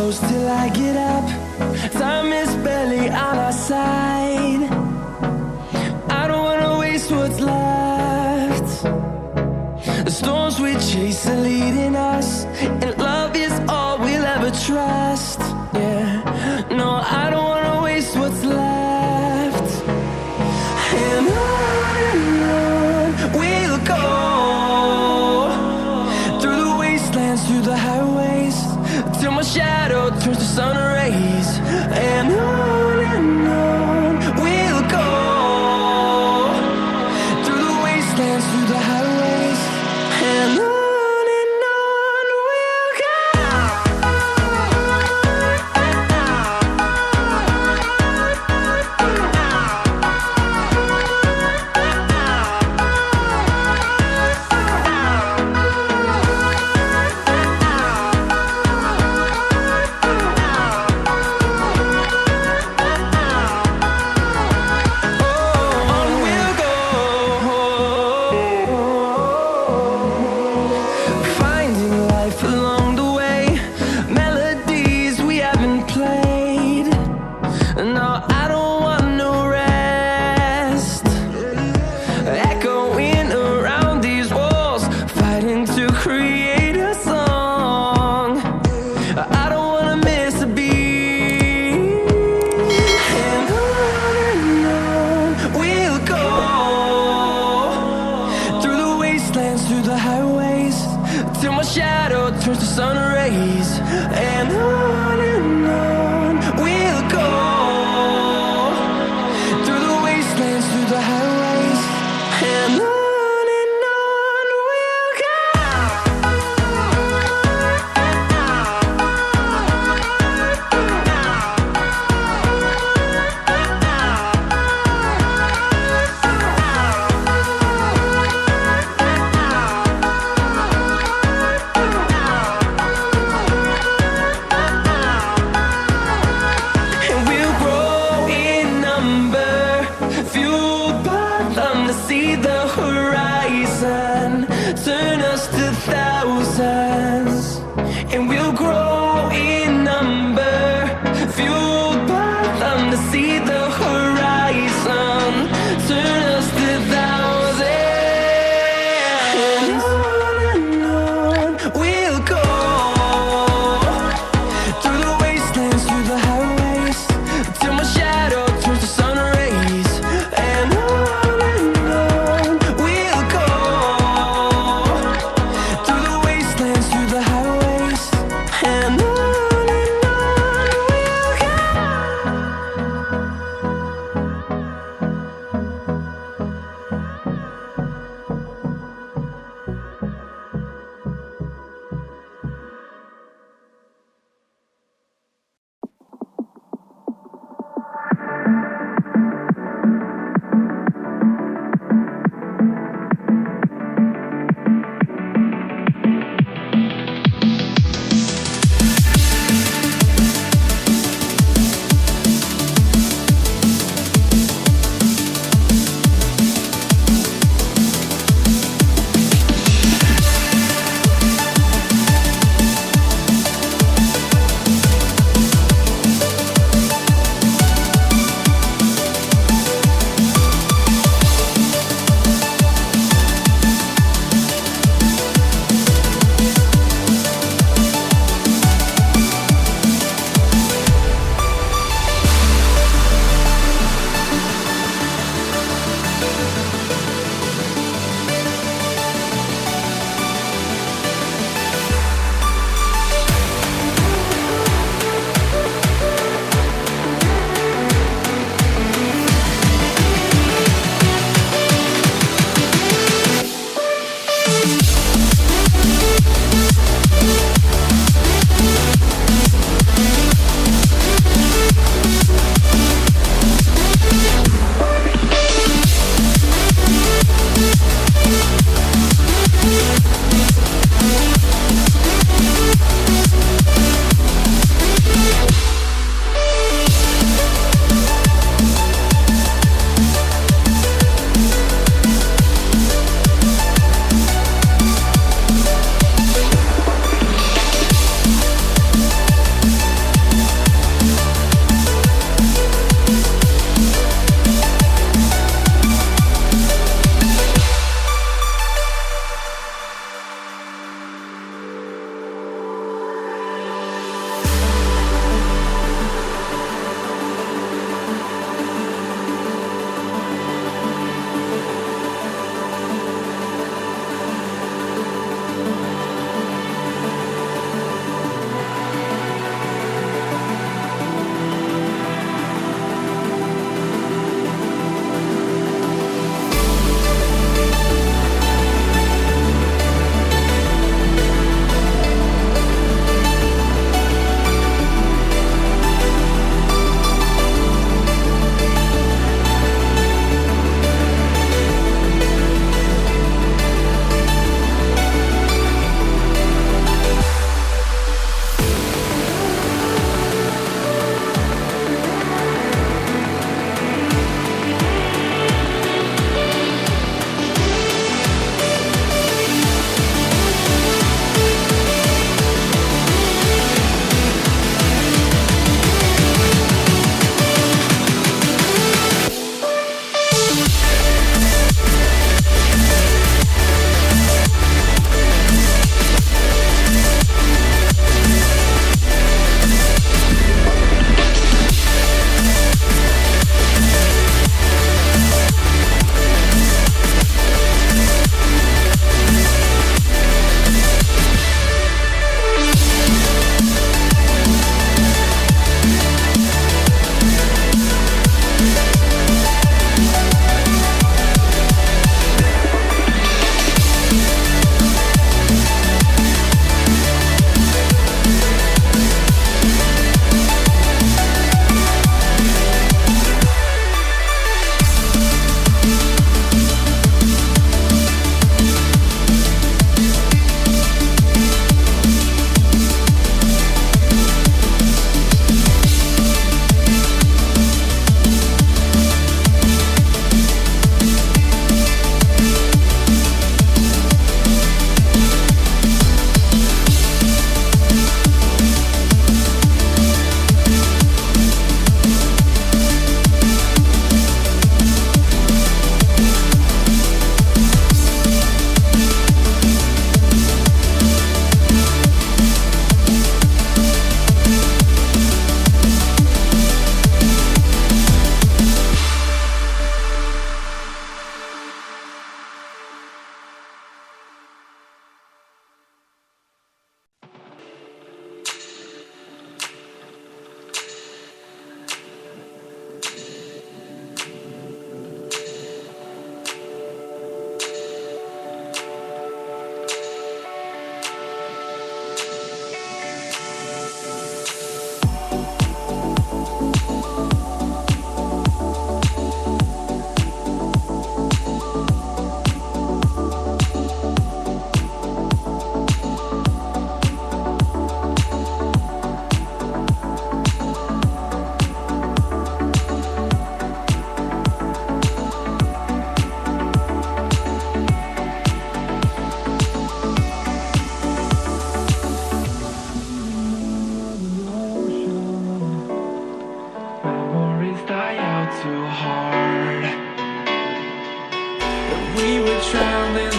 close till I get up. Time is barely on our side. I don't wanna waste what's left. The storms we chase are leading us, and love is all we'll ever trust. Yeah, no, I don't wanna waste what's left. And on we'll go, through the wastelands, through the highways, till my shadow turns to sun rays. And on we'll go, through the wastelands, through the highways, and on we'll go. Through the highways, till my shadow turns to sun rays. And on we'll go, through the wastelands, through the highways, and on we'll go. See the horizon turn us to thousands, and we'll grow in number, fueled by them. To see the horizon turn us to thousands, and on we'll go, through the wastelands, through the highways, till my shadow turns to sun rays. And and on we'll go. too hard, that we would drown in